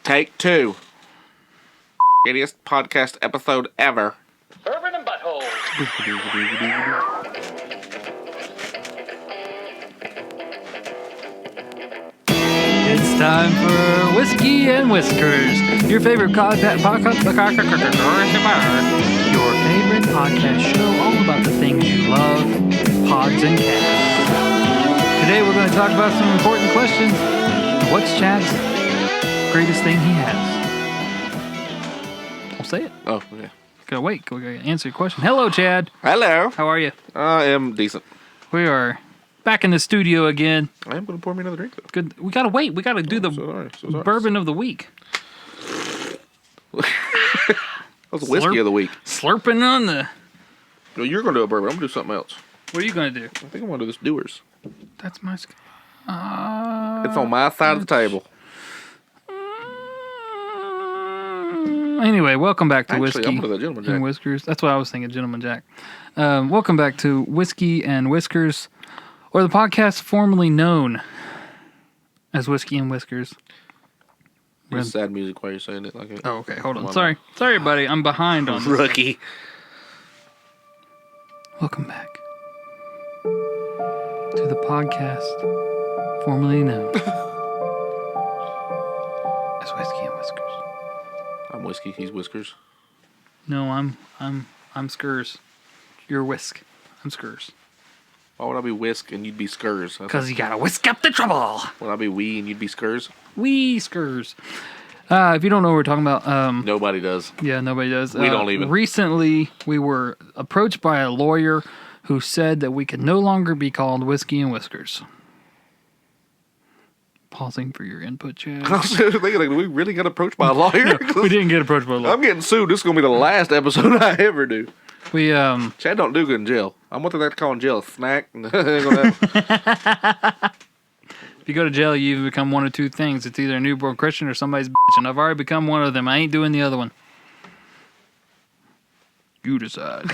Take 2. Shittiest podcast episode ever. Bourbon and Butthole. It's time for Whiskey and Whiskers, your favorite podcast show all about the things you love, pods and cats. Today we're going to talk about some important questions. What's Chad's greatest thing he has? I'll say it. Oh, yeah. Gotta wait. We gotta answer your question. Hello, Chad. Hello. How are you? I am decent. We are back in the studio again. I am going to pour me another drink, though. Good. We gotta wait. We gotta do the sorry. bourbon of the week. That was the whiskey of the week. Slurping on the... No, you're going to do a bourbon. I'm going to do something else. What are you gonna do? I think I'm going to do this Dewar's. That's my... It's on my side of the table. Anyway, welcome back to Actually, Whiskey I'm going to the Gentleman Jack. and Whiskers. That's what I was thinking, Gentleman Jack. Welcome back to Whiskey and Whiskers, or the podcast formerly known as Whiskey and Whiskers. There's sad music while you're saying it. Like it. Oh, okay. Hold on. Sorry, buddy. I'm behind on this. Rookie. Welcome back to the podcast formerly known as Whiskey and Whiskers. I'm Whiskey. He's Whiskers. No, I'm Skurs. You're Whisk. I'm Skurs. Why would I be Whisk and you'd be Skurs? Because you gotta whisk up the trouble. Would I be Wee and you'd be Skurs? Wee Skurs. If you don't know what we're talking about, Nobody does. yeah, nobody does. We don't even. Recently, we were approached by a lawyer who said that we could no longer be called Whiskey and Whiskers. Pausing for your input, Chad. I was thinking, like, we really got approached by a lawyer? We didn't get approached by a lawyer. I'm getting sued. This is going to be the last episode I ever do. We Chad don't do good in jail. I'm what they like to call in jail a snack. Ain't gonna happen. If you go to jail, you either become one of two things. It's either a newborn Christian or somebody's bitch, and I've already become one of them. I ain't doing the other one. You decide.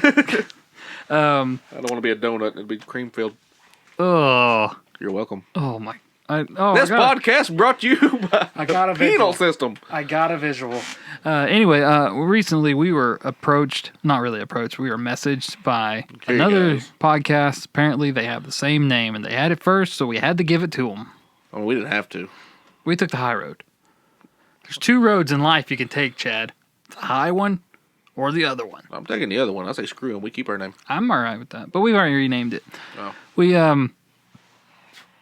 I don't want to be a donut. It'd be cream filled. Oh. You're welcome. Oh, my. This Podcast brought to you by the penal system. I got a visual. Anyway, recently we were approached, not really approached, we were messaged by another podcast. Apparently they have the same name, and they had it first, so we had to give it to them. Oh, we didn't have to. We took the high road. There's two roads in life you can take, Chad. The high one or the other one. I'm taking the other one. I say screw him. We keep our name. I'm all right with that, but we've already renamed it. Oh. We,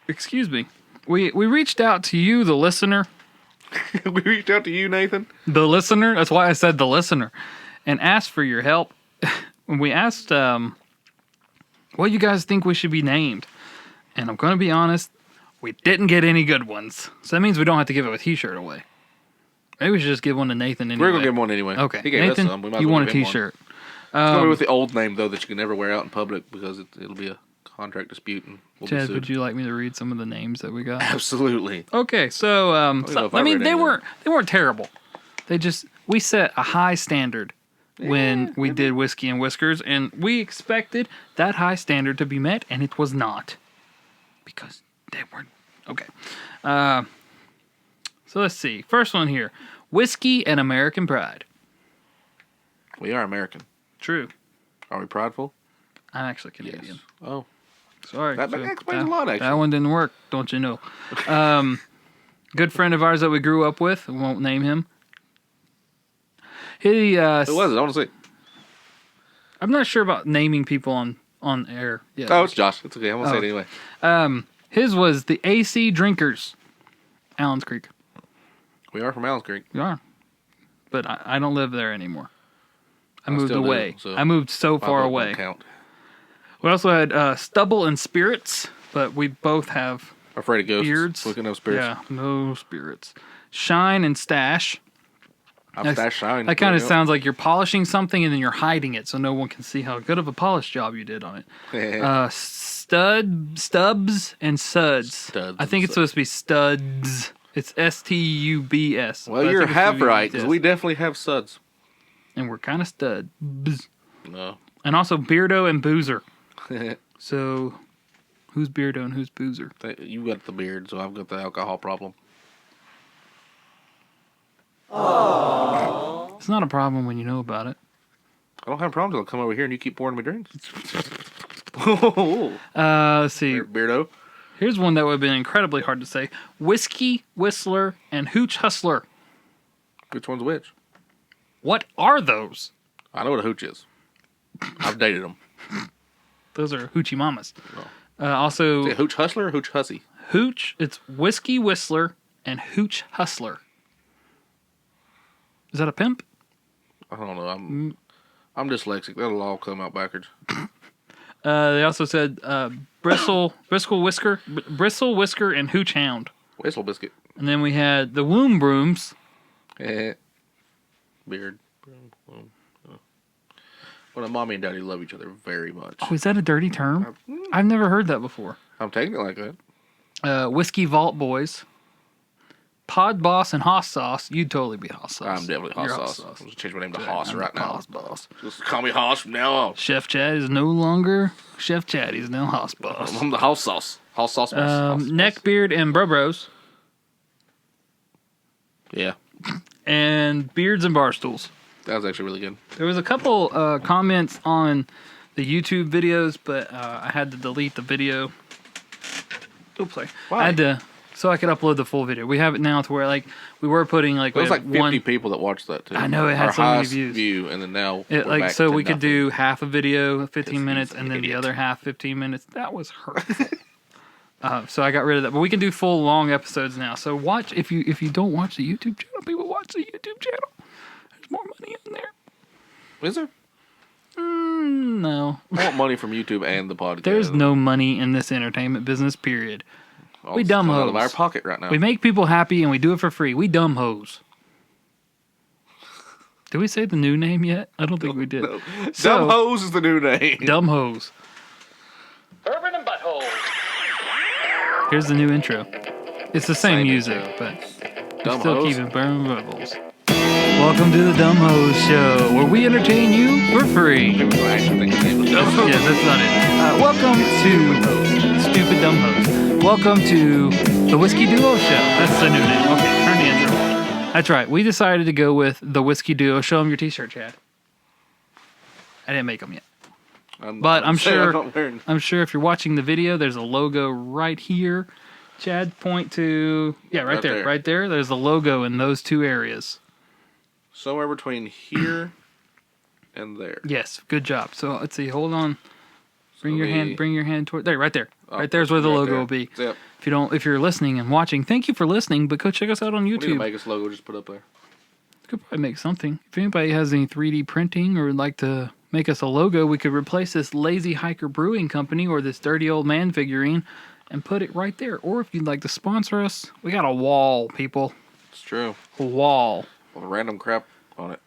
excuse me. We reached out to you, the listener. We reached out to you, Nathan. The listener? That's why I said the listener. And asked for your help. When we asked, what you guys think we should be named? And I'm going to be honest, we didn't get any good ones. So that means we don't have to give a t-shirt away. Maybe we should just give one to Nathan anyway. We're going to give him one anyway. Okay. He gave Nathan, us some. We might you well want a give him t-shirt. One. It's going to be with the old name, though, that you can never wear out in public because it'll be a contract dispute and we'll be Chad, sued. would you like me to read some of the names that we got? Absolutely. Okay, so, they weren't terrible. We set a high standard when we did Whiskey and Whiskers, and we expected that high standard to be met, and it was not. Because they weren't. Okay. So let's see. First one here. Whiskey and American Pride. We are American. True. Are we prideful? I'm actually Canadian. Yes. Oh. Sorry. That explains a lot, actually. That one didn't work, don't you know. Good friend of ours that we grew up with. We won't name him. Who was it? I want to see. I'm not sure about naming people on air. Yeah. Oh, it's Josh. It's okay. I won't say it anyway. His was the AC Drinkers. Allen's Creek. We are from Allen's Creek. We are. But I don't live there anymore. I moved still away. do, so I moved so far don't away. Count. We also had Stubble and Spirits, but we both have Afraid of ghosts. beards. Speaking of spirits. Yeah, no spirits. Shine and Stash. I'm Stash Shine. That kind of sounds like you're polishing something and then you're hiding it so no one can see how good of a polish job you did on it. Stubs and Suds. Studs I think and it's supposed to be Studs. It's Stubs. Well, you're half right, because we definitely have suds. And we're kind of studs. No. And also Beardo and Boozer. So, who's Beardo and who's Boozer? You got the beard, so I've got the alcohol problem. not a problem when you know about it. I don't have problems. I'll come over here and you keep pouring me drinks. Let's see. Beardo. Here's one that would have been incredibly hard to say. Whiskey, Whistler, and Hooch Hustler. Which one's which? What are those? I know what a hooch is. I've dated them. Those are hoochie mamas. Oh. Also, Is it hooch hustler or hooch hussy? Hooch, it's Whiskey, Whistler, and Hooch Hustler. Is that a pimp? I don't know. I'm dyslexic. That'll all come out backwards. They also said Bristle, Whisker, and Hooch Hound. Whistle biscuit. And then we had the Womb Brooms. Beard. Well, mommy and daddy love each other very much. Oh, is that a dirty term? I've never heard that before. I'm taking it like that. Whiskey Vault Boys. Pod Boss and Hoss Sauce. You'd totally be Hoss Sauce. I'm definitely Hoss You're Sauce. I'm going to change my name to Hoss right now. Hoss Boss. Just call me Hoss from now on. Chef Chad is no longer Chef Chad. He's now Hoss Boss. I'm the Hoss Sauce. Hoss Sauce Boss. Neckbeard and Bro-Bros. Yeah. And Beards and Barstools. That was actually really good. There was a couple comments on the YouTube videos, but I had to delete the video. Oops, sorry. Why? I had to, so I could upload the full video. We have it now to where like we were putting like There was we like had 50 people that watched that too. I know, it had Our so many highest views. View, and then now it, we're like back so to we could nothing. do half a video, 15 He's minutes, an and then the idiot. other half 15 minutes. That was hurtful. So I got rid of that, but we can do full long episodes now. So watch if you don't watch the YouTube channel, people watch the YouTube channel. There's more money in there. Is there? No. I want money from YouTube and the podcast. There's no money in this entertainment business, period. All we this dumb comes out of hoes. our pocket right now. We make people happy and we do it for free. We dumb hoes. Did we say the new name yet? I don't think we did. No. So, Dumb Hose is the new name. Dumb hoes. Urban and Butthole. Here's the new intro. It's the same music, intro. but Dumb still Hose. keeping burning bubbles. Welcome to the Dumb Hose Show, where we entertain you for free. Maybe we'll actually think the name was Dumb Hose. Yes, that's not it. Welcome to Stupid Dumb Hose. Welcome to the Whiskey Duo Show. That's the new name. Okay, turn the intro. That's right. We decided to go with the Whiskey Duo. Show them your T-shirt, Chad. I didn't make them yet, but I'm sure if you're watching the video, there's a logo right here. Chad, point to right there. Right there. There's the logo in those two areas. Somewhere between here and there. Yes, good job. So let's see. Hold on. Bring your hand toward there. Right there. Oh, right there's where the right logo there. will be. Yep. If you're listening and watching, thank you for listening. But go check us out on We need to YouTube. make us logo. Just put up there. Could probably make something. If anybody has any 3D printing or would like to make us a logo, we could replace this Lazy Hiker Brewing Company or this dirty old man figurine and put it right there. Or if you'd like to sponsor us, we got a wall, people. It's true. A wall. With random crap on it.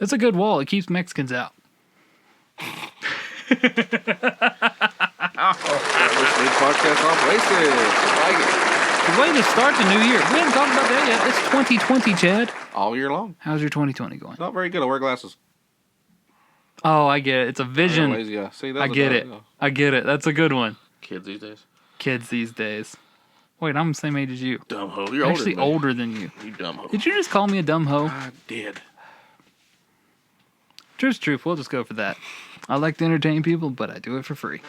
It's a good wall. It keeps Mexicans out. This new podcast off Wasted. I like it. The way to start the new year. We haven't talked about that yet. It's 2020, Chad. All year long. How's your 2020 going? Not very good. I wear glasses. Oh, I get it. It's a I'm a vision. lazy guy. See, that's I get it. I get it. That's a good one. Kids these days. Kids these days. Wait, I'm the same age as you. Dumb hoe. You're I'm actually older older than you. than me. You dumb hoe. Did you just call me a dumb hoe? I did. Truth. We'll just go for that. I like to entertain people, but I do it for free.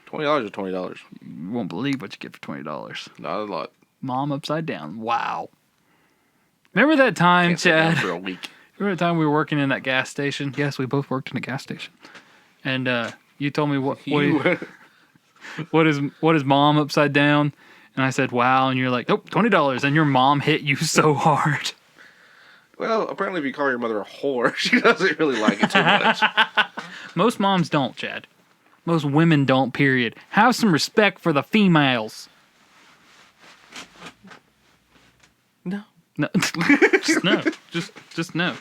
$20 or $20? You won't believe what you get for $20. Not a lot. Mom upside down. Wow. Remember that time, Can't sit down Chad? for a week. Remember the time we were working in that gas station? Yes, we both worked in a gas station. And you told me what is mom upside down? And I said, wow. And you're like, nope, $20. And your mom hit you so hard. Well, apparently if you call your mother a whore, she doesn't really like it too much. Most moms don't, Chad. Most women don't, period. Have some respect for the females. No. No. Just no. Just no.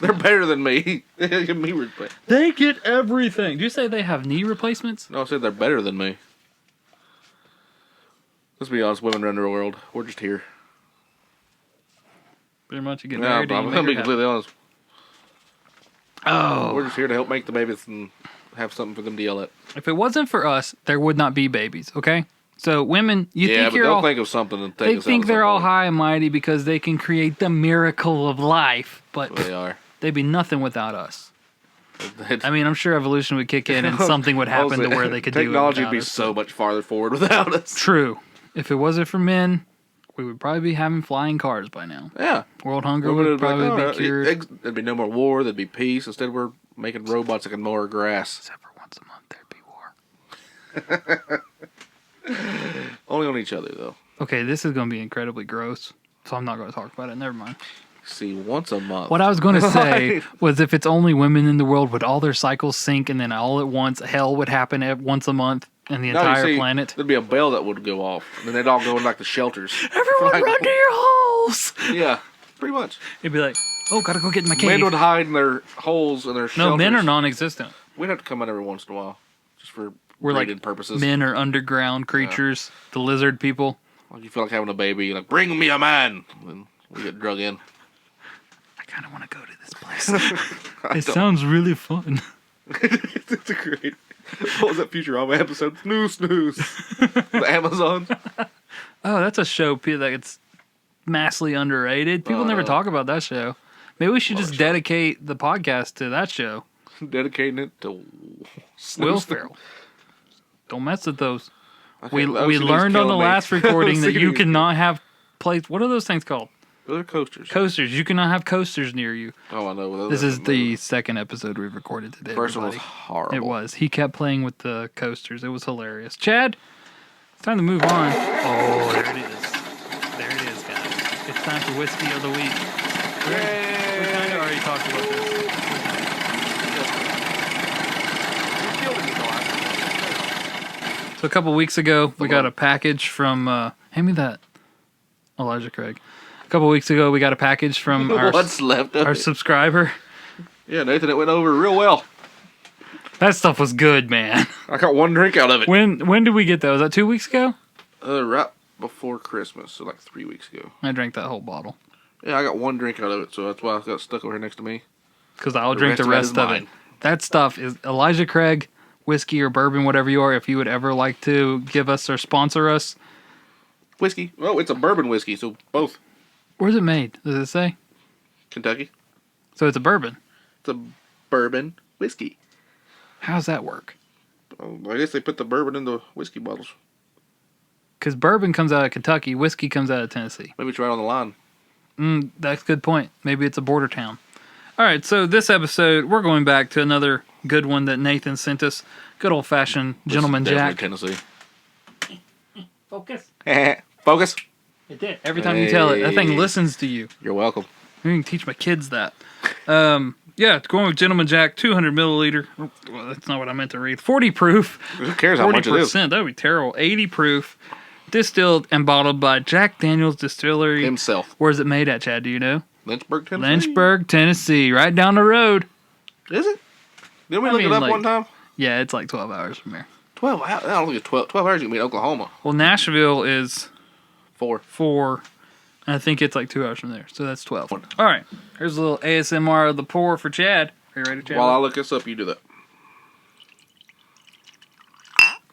They're better than me. Give me respect. They get everything. Did you say they have knee replacements? No, I said they're better than me. Let's be honest, women run the world. We're just here. Pretty much you get No, married. I'm gonna be completely honest. Oh. We're just here to help make the babies and have something for them to yell at. If it wasn't for us, there would not be babies, okay? So women, you Yeah, think but you're they'll all... think of something and take They us out think at they're some all point. high and mighty because they can create the miracle of life, but They are. they'd be nothing without us. I mean, I'm sure evolution would kick in and something would happen to where they could do it Technology would without be us. so much farther forward without us. True. If it wasn't for men, we would probably be having flying cars by now. Yeah. World hunger would probably be cured. There'd be no more war. There'd be peace. Instead, we're making robots that can mow our grass. Except for once a month, there'd be war. Only on each other, though. Okay, this is going to be incredibly gross, so I'm not going to talk about it. Never mind. See, once a month. What I was going to say was if it's only women in the world, would all their cycles sink and then all at once hell would happen once a month and the entire planet? There'd be a bell that would go off. And then they'd all go in like the shelters. Everyone run to your holes! Yeah, pretty much. It'd be like, oh, gotta go get in my cave. Men would hide in their holes and their shelters. No, men are non-existent. We'd have to come out every once in a while. Just for We're like breeding purposes. Men are underground creatures, the lizard people. Like you feel like having a baby. You're like, bring me a man. And we get drug in. I kind of want to go to this place. It sounds really fun. It's a great. What was that Futurama episode? Snooze. The Amazon. Oh, that's a show that's massively underrated. People never talk about that show. Maybe we should just dedicate the podcast to that show. Dedicating it to Will Ferrell. Don't mess with those. Okay, We learned on the last recording that you cannot have plates. What are those things called? Those are coasters. Coasters. You cannot have coasters near you. Oh, I know. This is the second episode we've recorded today. First one was everybody. horrible. It was. He kept playing with the coasters. It was hilarious. Chad, it's time to move on. Oh, there it is. There it is, guys. It's time for Whiskey of the Week. We kind of already talked about this. So a couple weeks ago, we got a package from... hand me that, Elijah Craig. A couple weeks ago, we got a package from What's left of our it? subscriber. Yeah, Nathan, it went over real well. That stuff was good, man. I got one drink out of it. When did we get that? Was that 2 weeks ago? Right before Christmas, so like 3 weeks ago. I drank that whole bottle. Yeah, I got one drink out of it, so that's why I got stuck over here next to me. Because I'll drink the rest of it. That stuff is Elijah Craig, whiskey or bourbon, whatever you are. If you would ever like to give us or sponsor us. Whiskey. Oh, it's a bourbon whiskey, so both. Where's it made? Does it say? Kentucky. So it's a bourbon. It's a bourbon whiskey. How does that work? Oh, I guess they put the bourbon in the whiskey bottles. Because bourbon comes out of Kentucky, whiskey comes out of Tennessee. Maybe it's right on the line. That's a good point. Maybe it's a border town. All right, so this episode, we're going back to another good one that Nathan sent us. Good old-fashioned Gentleman Jack. Tennessee. Focus. Focus. It did. Every time you tell it, that thing listens to you. You're welcome. I can teach my kids that. Yeah, it's going with Gentleman Jack, 200 milliliter. Oh, well, that's not what I meant to read. 40 proof. Who cares how much it is? 40%. That would be terrible. 80 proof. Distilled and bottled by Jack Daniel's Distillery. Himself. Where's it made at, Chad? Do you know? Lynchburg, Tennessee. Lynchburg, Tennessee. Right down the road. Is it? Didn't we look it up one time? Yeah, it's like 12 hours from here. 12 hours? I don't think it's 12 hours. You can be in Oklahoma. Well, Nashville is 4. And I think it's like 2 hours from there. So that's 12. All right. Here's a little ASMR of the pour for Chad. Are you ready, Chad? While I look this up, you do that.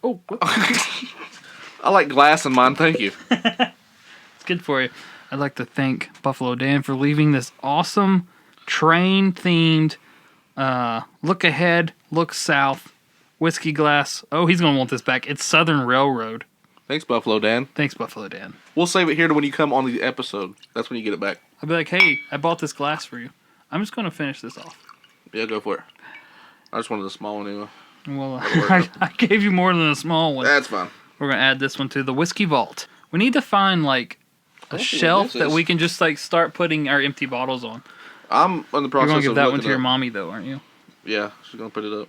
Oh, I like glass in mine. Thank you. it's good for you. I'd like to thank Buffalo Dan for leaving this awesome train-themed look ahead, look south whiskey glass. Oh, he's going to want this back. It's Southern Railroad. Thanks, Buffalo Dan. Thanks, Buffalo Dan. We'll save it here to when you come on the episode. That's when you get it back. I'll be like, hey, I bought this glass for you. I'm just going to finish this off. Yeah, go for it. I just wanted a small one anyway. Well, I gave you more than a small one. That's fine. We're going to add this one to the whiskey vault. We need to find, like, a shelf that we can just, like, start putting our empty bottles on. I'm in the process of You're going to give that one to your up. mommy, though, aren't you? Yeah, she's going to put it up.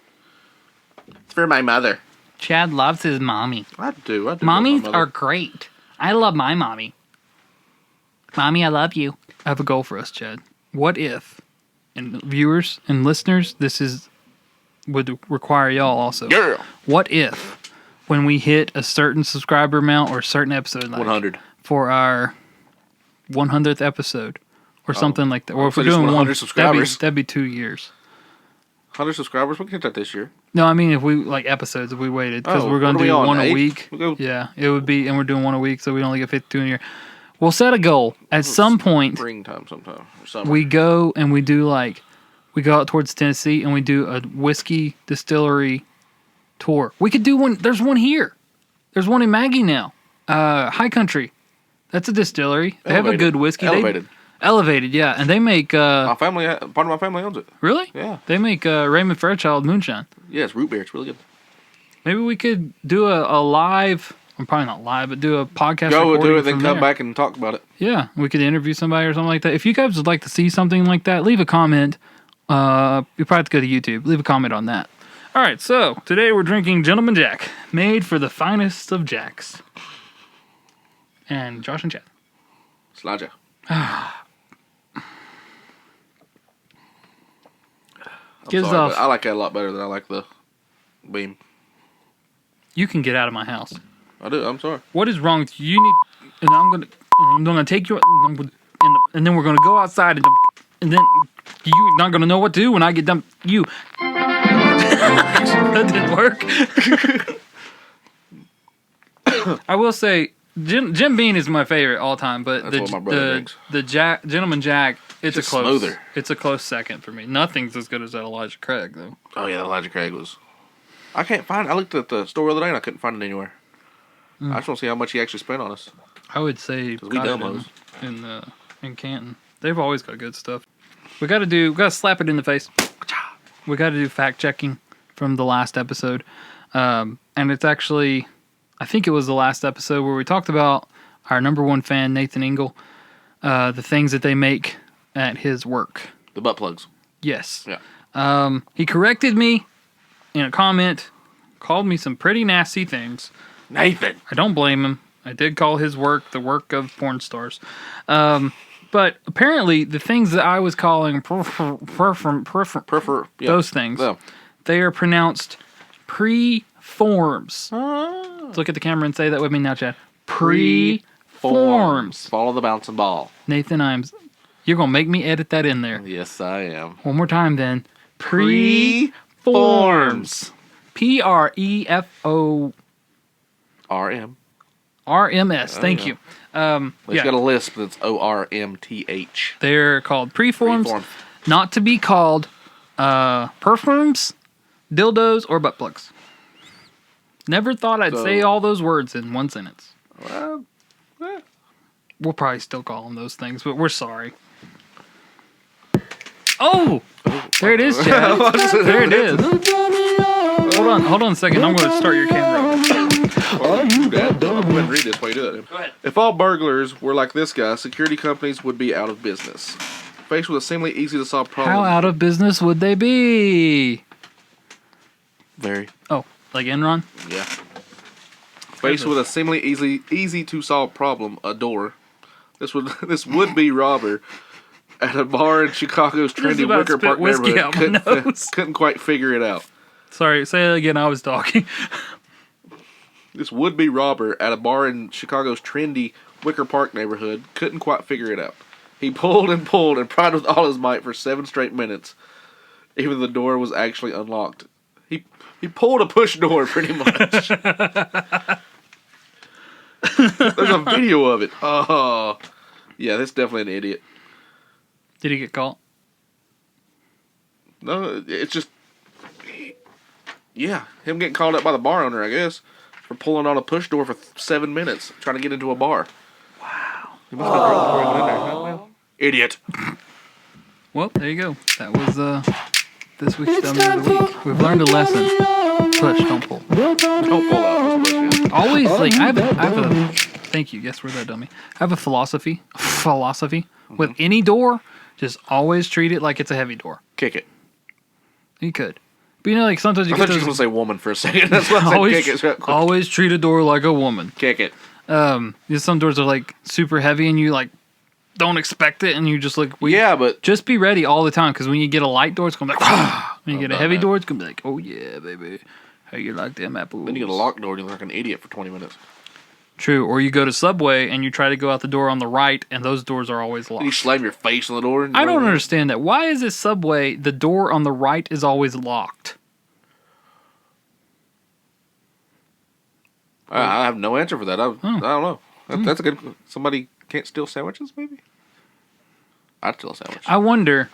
It's for my mother. Chad loves his mommy. I do. Mommies are great. I love my mommy. Mommy, I love you. I have a goal for us, Chad. What if, and viewers and listeners, would require y'all also. Girl. What if, when we hit a certain subscriber amount or a certain episode, like 100 for our 100th episode or something like that, or if so we're just doing 100 subscribers. that'd be 2 years. 100 subscribers. We can hit that this year. No, I mean if we like episodes, if we waited, because we're going to do one a week. Yeah, it would be, and we're doing one a week, so we only get 52 in a year. We'll set a goal at some point. Springtime sometime. Or summer. We go and we do like we go out towards Tennessee and we do a whiskey distillery tour. We could do one. There's one here. There's one in Maggie now. High Country. That's a distillery. They have a good whiskey. Elevated, yeah. And they make... part of my family owns it. Really? Yeah. They make Raymond Fairchild moonshine. Yeah, it's root beer. It's really good. Maybe we could do a live... I'm probably not live, but do a podcast Go recording do it, then come there. back and talk about it. Yeah, we could interview somebody or something like that. If you guys would like to see something like that, leave a comment. You probably have to go to YouTube. Leave a comment on that. All right, so today we're drinking Gentleman Jack, made for the finest of Jacks. And Josh and Chad. Slaja. Gives off. I like that a lot better than I like the Beam. You can get out of my house. I do. I'm sorry. What is wrong with you? You need, and I'm gonna take you, and then we're gonna go outside, and then you're not gonna know what to do when I get done. You. That didn't work. I will say, Jim Beam is my favorite all time, but That's what my brother drinks. the Gentleman Jack, it's Just a close. smoother. It's a close second for me. Nothing's as good as that Elijah Craig though. Oh yeah, Elijah Craig was. I can't find. I looked at the store the other day and I couldn't find it anywhere. I just want to see how much he actually spent on us. I would say We dumbos. in Canton. They've always got good stuff. We gotta slap it in the face. We gotta do fact checking from the last episode. And it's actually, I think it was the last episode where we talked about our number one fan, Nathan Engel, the things that they make at his work. The butt plugs. Yes. Yeah. He corrected me in a comment, called me some pretty nasty things. Nathan. I don't blame him. I did call his work the work of porn stars. But apparently the things that I was calling those things, Yeah. they are pronounced preforms. Let's look at the camera and say that with me now, Chad. Preforms. Follow the bouncing ball. Nathan, you're going to make me edit that in there. Yes, I am. One more time then. Preforms. PREFO RM. RMS. Thank you. It's got a lisp that's ORMTH. They're called preforms, Preform. not to be called performs, dildos, or butt plugs. Never thought I'd say all those words in one sentence. Well, We'll probably still call them those things, but we're sorry. Oh! There it is, Chad. There it is. Hold on a second. I'm going to start your camera. Well, you do that. Go ahead and read this while you do that. Go ahead. If all burglars were like this guy, security companies would be out of business. Faced with a seemingly easy to solve problem. How out of business would they be? Very. Oh, like Enron? Yeah. Faced with a seemingly easy to solve problem, a door. This would be robber at a bar in Chicago's trendy about Wicker spit Park whiskey out my neighborhood. nose. Couldn't quite figure it out. Sorry, say it again. I was talking. This would-be robber at a bar in Chicago's trendy Wicker Park neighborhood couldn't quite figure it out. He pulled and pried with all his might for 7 straight minutes, even though the door was actually unlocked. He pulled a push door, pretty much. There's a video of it. Oh, yeah, that's definitely an idiot. Did he get caught? No, it's just... Yeah, him getting called up by the bar owner, I guess, for pulling on a push door for 7 minutes, trying to get into a bar. Wow. He must have been drunk before he went in there. Oh, well. Idiot. Well, there you go. That was this week's Dummy of the Week. We've learned a lesson. Push, don't pull. Don't pull out this push, yeah. Always, like, I have a thank you, yes, we're that dummy. I have a philosophy with any door, just always treat it like it's a heavy door. Kick it. You could. But you know, like, sometimes you I get thought you were those... going to say woman for a second. That's why I said always, kick it. Real quick. always treat a door like a woman. Kick it. Some doors are, like, super heavy and you, like, don't expect it and you just, like... Yeah, but... Just be ready all the time, because when you get a light door, it's going to be like... When you get a heavy door, it's going to be like, oh, yeah, baby. How you like them apples? Then you get a locked door and you look like an idiot for 20 minutes. True. Or you go to Subway and you try to go out the door on the right, and those doors are always Then you locked. slam your face on the door. And I don't understand that. Why is it Subway, the door on the right is always locked? I have no answer for that. I don't know. That's a good... Somebody can't steal sandwiches, maybe? I'd steal a sandwich. I wonder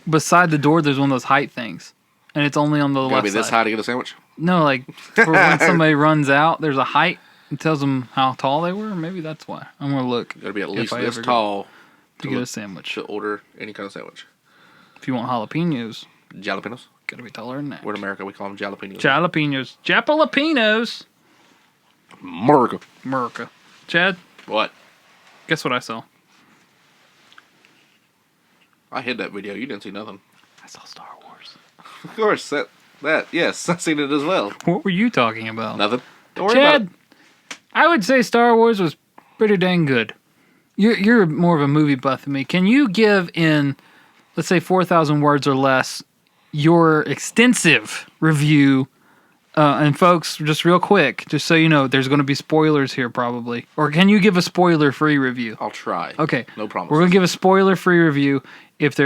beside the door, there's one of those height things, and it's only on the Gotta left be this side. high to get a sandwich? No, like for when somebody runs out, there's a height. It tells them how tall they were. Maybe that's why. I'm gonna look. Gotta be at least I this ever tall to get a sandwich. to order any kind of sandwich. If you want jalapenos, Jalapenos? gotta be taller than that. We're in America, we call them jalapenos. Jalapenos, Japalapenos, America. Chad, What? guess what I saw? I hid that video. You didn't see nothing. I saw Star Wars. Of course, yes, I've seen it as well. What were you talking about? Nothing. Don't worry about Chad, it. I would say Star Wars was pretty dang good. You're more of a movie buff than me. Can you give in, let's say, 4,000 words or less, your extensive review? And folks, just real quick, just so you know, there's going to be spoilers here probably. Or can you give a spoiler-free review? I'll try. Okay. No problem. We're going to give a spoiler-free review. If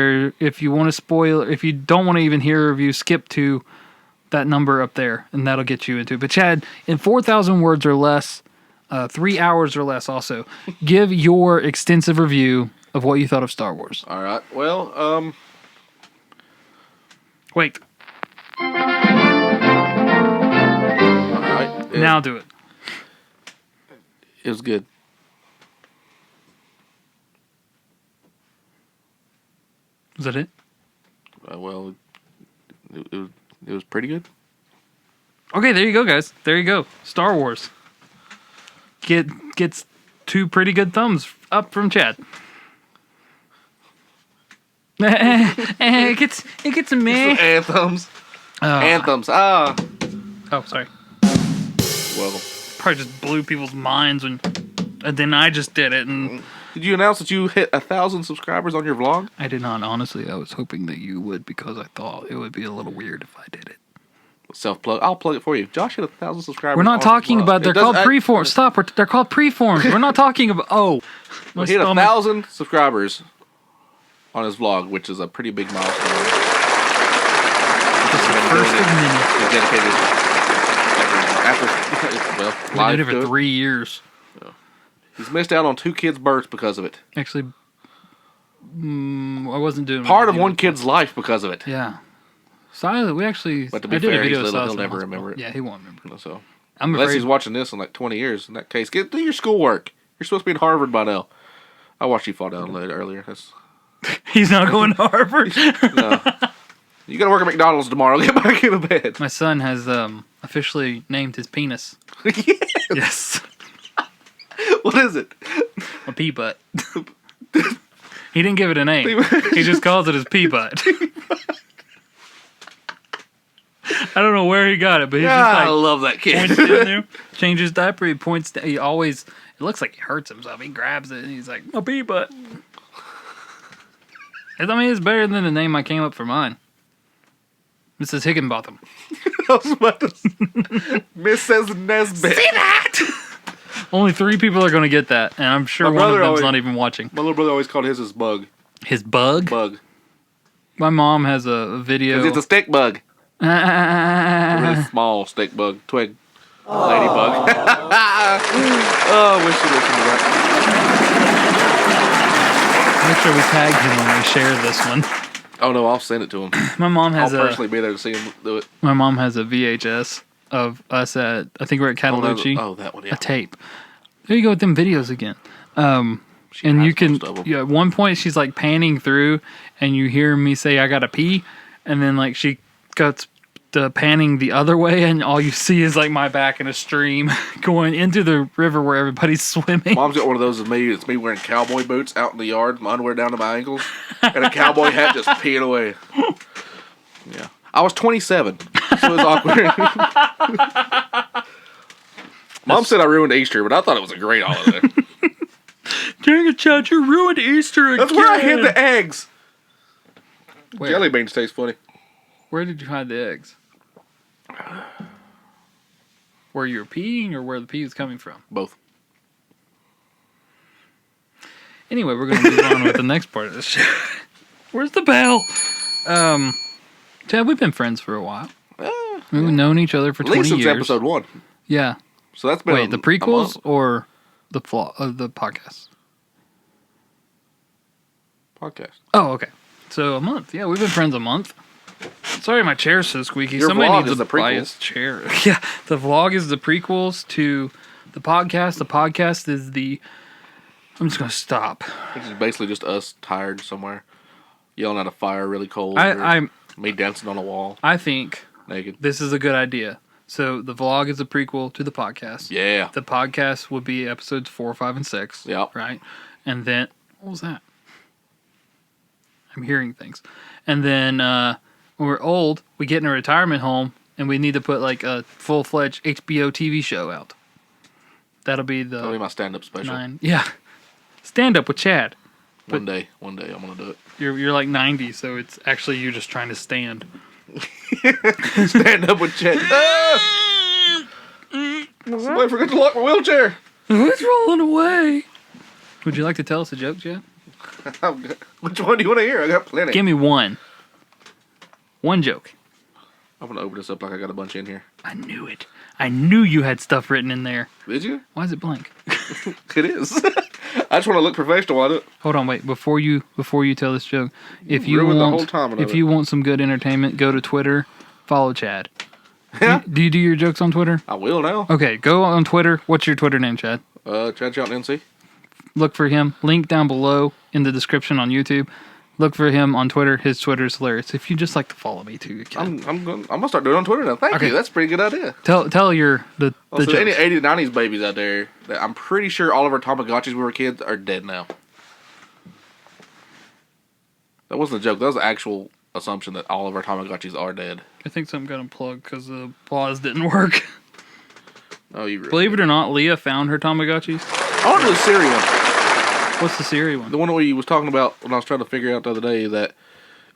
you want to spoil, if you don't want to even hear a review, skip to that number up there, and that'll get you into it. But Chad, in 4,000 words or less, 3 hours or less also, give your extensive review of what you thought of Star Wars. All right. Well, Wait. all right. Now do it. It was good. Is that it? Well, it was pretty good. Okay, there you go, guys. There you go. Star Wars. Gets 2 pretty good thumbs up from Chad. It gets a meh. Anthems. Anthems. Oh, sorry. Well, Probably just blew people's minds and then I just did it, and did you announce that you hit 1,000 subscribers on your vlog? I did not. Honestly, I was hoping that you would, because I thought it would be a little weird if I did it. Self-plug. I'll plug it for you. Josh hit 1,000 subscribers. We're not on his talking vlog. about. They're It doesn't- called preforms. Stop. They're called preforms. We're not talking about. Oh, my He hit stomach. 1,000 subscribers on his vlog, which is a pretty big milestone. First of many. He's dedicated after well, I've been live doing it to for it. 3 years. He's missed out on 2 kids' births because of it. Actually, I wasn't doing Part of video. one kid's life because of it. Yeah. Silas, we actually. But to be I did fair, a video he's of little. Silas He'll in never the remember hospital. it. Yeah, he won't remember. So I'm unless afraid. he's watching this in like 20 years. In that case, do your schoolwork. You're supposed to be in Harvard by now. I watched you fall down earlier. That's, He's not going to Harvard. no. You got to work at McDonald's tomorrow. Get back in the bed. My son has officially named his penis. Yes. What is it? A pea butt. He didn't give it a name. He just calls it his pea butt. I don't know where he got it, but he's just I like love that kid. points down there, changes his diaper, he points down. He always, it looks like he hurts himself. He grabs it and he's like, a pea butt. I mean, it's better than the name I came up for mine. Mrs. Higginbotham. I was about to Mrs. Nesbitt. See that? Only 3 people are going to get that, and I'm sure My one of brother them's always- not even watching. My little brother always called his Bug. His bug? Bug. My mom has a video. It's a stick bug. A really small stick bug. Twig. Ladybug. Oh, I wish you listened to that. Make sure we tag him when we share this one. Oh, no, I'll send it to him. My mom I'll has personally be there to see him do it. My mom has a VHS of us at, I think we're at Catalucci. Oh, that one, yeah. A tape. There you go with them videos again. She And hides you can, most of 'em. yeah, at one point she's like panning through and you hear me say, I gotta pee. And then like she cuts the panning the other way and all you see is like my back in a stream going into the river where everybody's swimming. Mom's got one of those of me. It's me wearing cowboy boots out in the yard, my underwear down to my ankles, and a cowboy hat just peeing away. Yeah. I was 27, so it was awkward. Mom said I ruined Easter, but I thought it was a great holiday. Dang it, Chad, you ruined Easter again. That's where I hid the eggs. Where? Jelly beans taste funny. Where did you hide the eggs? Where you were peeing or where the pee was coming from? Both. Anyway, we're going to move on with the next part of this show. Where's the bell? Chad, we've been friends for a while. We've known each other for At 20 least since years. episode 1. Yeah. So that's been Wait, the a prequels month. or the podcast? Podcast. Oh, okay. So a month. Yeah, we've been friends a month. Sorry, my chair's so squeaky. Your Somebody vlog needs is to the prequel. buy his chair. Yeah, the vlog is the prequels to the podcast. The podcast is the... I'm just going to stop. Which is basically just us tired somewhere, yelling at a fire really cold. Me dancing on a wall. I think naked. This is a good idea. So the vlog is a prequel to the podcast. Yeah. The podcast would be episodes 4, 5, and 6. Yep. Right? And then... What was that? I'm hearing things. And then when we're old, we get in a retirement home and we need to put like a full-fledged HBO TV show out. That'll be my stand-up special. 9. Yeah. Stand up with Chad. One day I'm gonna do it. You're like 90, so it's actually you just trying to stand. Stand up with Chad. Somebody forgot to lock my wheelchair. It's rolling away. Would you like to tell us a joke, Chad? Which one do you want to hear? I got plenty. Give me one. One joke. I'm gonna open this up like I got a bunch in here. I knew it. I knew you had stuff written in there. Did you? Why is it blank? It is. I just want to look professional while I do it. Hold on, wait. Before you tell this joke, if you ruined want the whole time if you want some good entertainment, go to Twitter, follow Chad. Yeah. Do you do your jokes on Twitter? I will now. Okay, go on Twitter. What's your Twitter name, Chad? Chad Shelton NC. Look for him. Link down below in the description on YouTube. Look for him on Twitter. His Twitter is hilarious. If you just like to follow me too, you can. I'm gonna start doing it on Twitter now. Thank you. That's a pretty good idea. Tell your the So jokes. any 80s, 90s babies out there, that I'm pretty sure all of our Tamagotchis when we were kids are dead now. That wasn't a joke. That was an actual assumption that all of our Tamagotchis are dead. I think something got unplugged because the pause didn't work. Oh, you really Believe it or not, Leah found her Tamagotchis. I want to do the Siri one. What's the Siri one? The one we was talking about when I was trying to figure out the other day that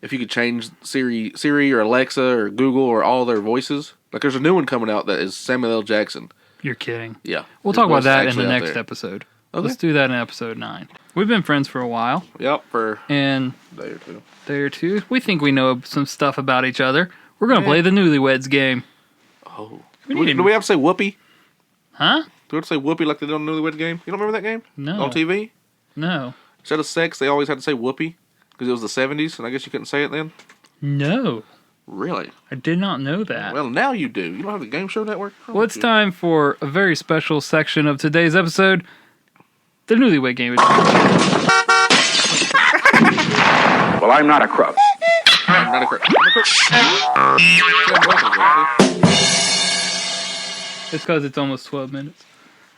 if you could change Siri or Alexa or Google or all their voices. Like there's a new one coming out that is Samuel L. Jackson. You're kidding. Yeah. We'll His talk about voice is that in actually the out next there. episode. Okay. Let's do that in episode 9. We've been friends for a while. Yep, for And a day or two. day or two, we think we know some stuff about each other. We're going to play the Newlyweds game. Oh. We Do need we have to say whoopee? Huh? Do we have to say whoopee like they did on the Newlyweds game? You don't remember that game? No. On TV? No. Instead of sex, they always had to say whoopee because it was the 70s, and I guess you couldn't say it then. No. Really? I did not know that. Well, now you do. You don't have the Game Show Network? Well, it's time for a very special section of today's episode, the Newlywed Game. Well, I'm not a crook. I'm not a crook. It's because it's almost 12 minutes.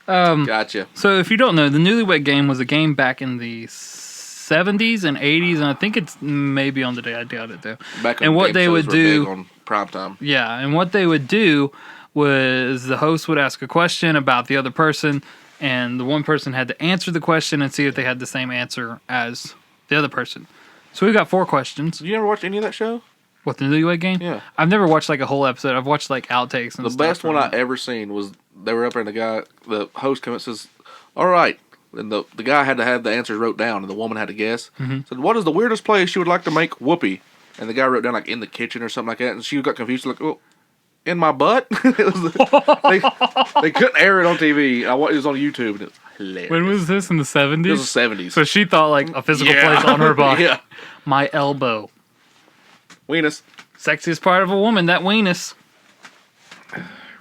Gotcha. So if you don't know, the Newlywed Game was a game back in the 70s and 80s, and I think it's maybe on today. I doubt it, though. Back And when what game they shows would were do... big on prime time. Yeah, and what they would do was the host would ask a question about the other person, and the one person had to answer the question and see if they had the same answer as the other person. So we got 4 questions. Did you ever watch any of that show? What, the Newlywed Game? Yeah. I've never watched like a whole episode. I've watched like outtakes and The stuff. best one from I it. ever seen was they were up there and the host comes and says, all right. And the guy had to have the answers wrote down and the woman had to guess. Mm-hmm. Said, what is the weirdest place you would like to make whoopee? And the guy wrote down like in the kitchen or something like that. And she got confused like, oh, in my butt? It was, they couldn't air it on TV. It was on YouTube and it was hilarious. When was this, in the 70s? It was the 70s. So she thought like a physical Yeah. place on her body. Yeah. My elbow. Weenus. Sexiest part of a woman, that weenus.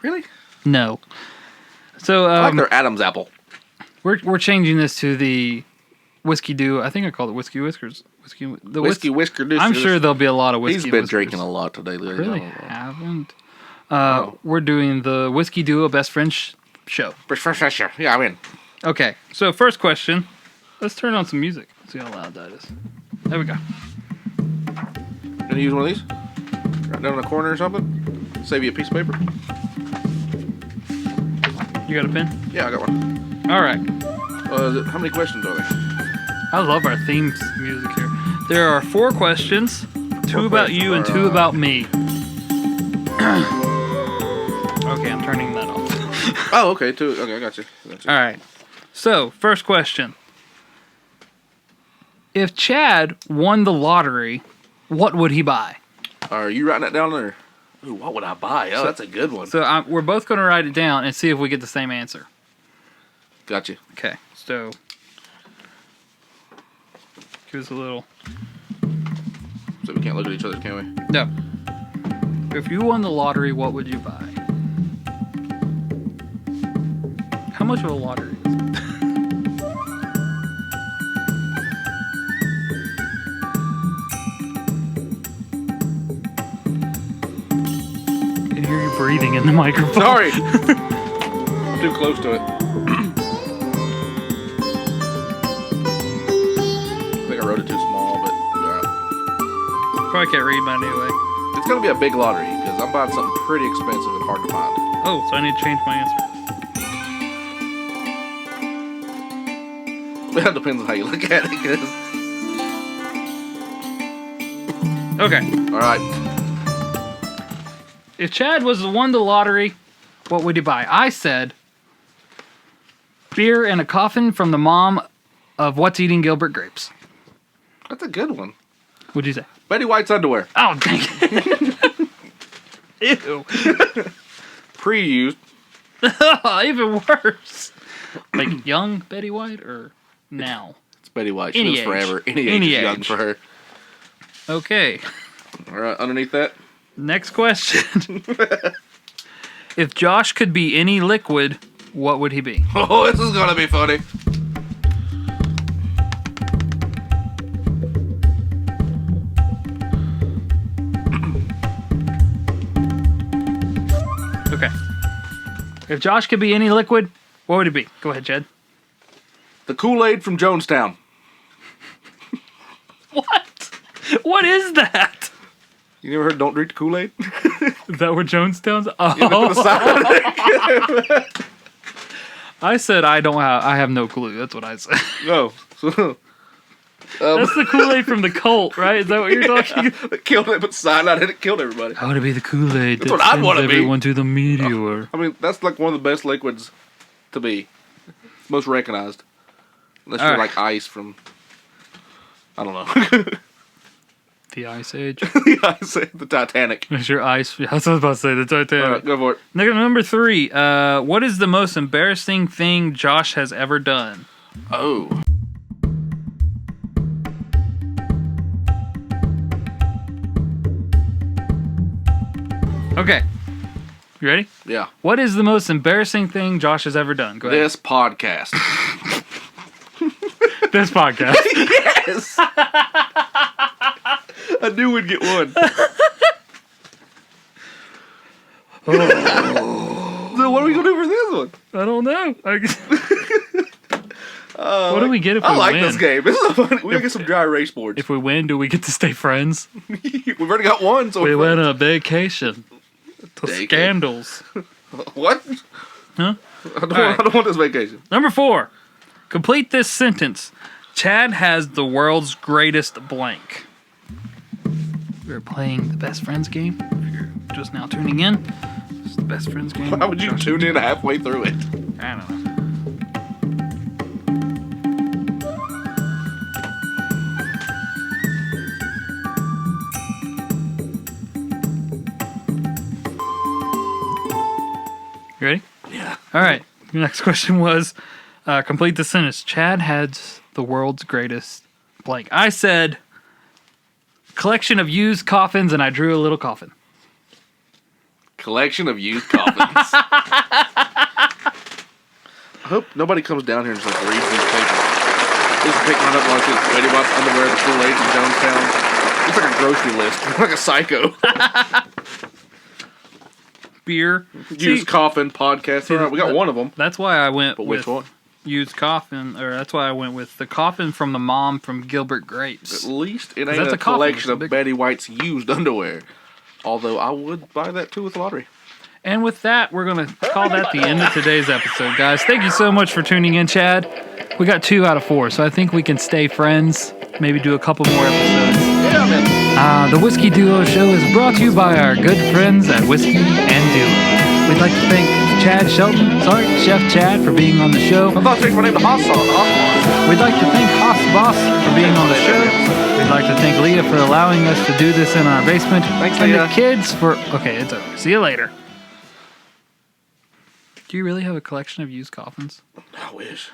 Really? No. So I like their Adam's apple. we're changing this to the Whiskey Duo. I think I called it Whiskey Whiskers. Whiskey Whisker. I'm sure there'll be a lot of Whiskey He's been Whiskers. drinking a lot today. Lily. Really I don't know. haven't. Oh. We're doing the Whiskey Duo Best Friends show. Yeah, I'm in. Okay, so first question. Let's turn on some music. See how loud that is. There we go. Gonna use one of these? Right down in the corner or something? Save you a piece of paper? You got a pen? Yeah, I got one. All right. How many questions are there? I love our theme music here. There are 4 questions. 2 about you and 2 about me. Okay, I'm turning that off. Oh, okay, 2. Okay, I got you. All right. So, first question. If Chad won the lottery, what would he buy? Are you writing that down there? Ooh, what would I buy? Oh, that's a good one. So, we're both going to write it down and see if we get the same answer. Got you. Okay, so give us a little. So we can't look at each other, can we? No. If you won the lottery, what would you buy? How much of a lottery is it? I can hear you breathing in the microphone. Sorry. I'm too close to it. I think I wrote it too small, but alright. Probably can't read mine anyway. It's gonna be a big lottery because I'm buying something pretty expensive and hard to find. Oh, so I need to change my answer. That depends on how you look at it. Okay. All right. If Chad won the lottery, what would he buy? I said beer and a coffin from the mom of What's Eating Gilbert Grapes. That's a good one. What'd you say? Betty White's underwear. Oh, dang it. Ew. Pre-used. Even worse. Like young Betty White or now? It's Betty White. She Any lives age. forever. Any Any age is young age. for her. Okay. All right, underneath that. Next question. If Josh could be any liquid, what would he be? Oh, this is gonna be funny. Okay. If Josh could be any liquid, what would he be? Go ahead, Chad. The Kool-Aid from Jonestown. What? What is that? You never heard "Don't drink the Kool-Aid"? Is that where Jonestown's? Oh, Yeah, they put a sign. I said I have no clue. That's what I said. No. So, That's the Kool-Aid from the cult, right? Is that what you're talking about? it killed it, put sign out and it killed everybody. I want to be the Kool-Aid That's that what I'd sends wanna be. everyone to the meteor. I mean, that's like one of the best liquids to be. Most recognized. Unless All you're right. like ice from, I don't know. The Ice Age. The ice, the Titanic. Is your ice? I was about to say the Titanic. All right, go for it. Number 3. What is the most embarrassing thing Josh has ever done? Oh. Okay. You ready? Yeah. What is the most embarrassing thing Josh has ever done? Go ahead. This podcast. This podcast. Yes! I knew we'd get one. So what are we going to do for this one? I don't know. What do we get if we I like win? this game. This is fun. We gotta get some dry erase boards. If we win, do we get to stay friends? We've already got one, so We we're went on a vacation. To Vacation. scandals. What? Huh? I don't want this vacation. Number 4. Complete this sentence. Chad has the world's greatest blank. We're playing the best friends game. If you're just now tuning in, it's the best friends game. Why would you Josh- tune in halfway through it? I don't know. You ready? Yeah. All right. Your next question was complete the sentence. Chad has the world's greatest blank. I said collection of used coffins, and I drew a little coffin. Collection of used coffins. I hope nobody comes down here and just like reads these papers. Just pick one up like this. Betty White's underwear, the Kool-Aid from Jonestown. It's like a grocery list. Like a psycho. Beer. Used coffin podcast. All right, we got one of them. That's why I went But with which one? used coffin, or that's why I went with the coffin from the mom from Gilbert Grapes. At least it That's ain't a a coffin. collection It's a of big- Betty White's used underwear. Although I would buy that too with the lottery. And with that, we're going to call that the end of today's episode, guys. Thank you so much for tuning in, Chad. We got 2 out of 4, so I think we can stay friends. Maybe do a couple more episodes. Yeah, man. The Whiskey Duo Show is brought to you by our good friends at Whiskey and Duo. We'd like to thank Chef Chad for being on the show. I thought I changed my name to Hot Sauce. We'd like to thank Haas Boss for being on the show. We'd like to thank Leah for allowing us to do this in our basement. Thanks, and Leah. the kids for... Okay, it's over. See you later. Do you really have a collection of used coffins? I wish.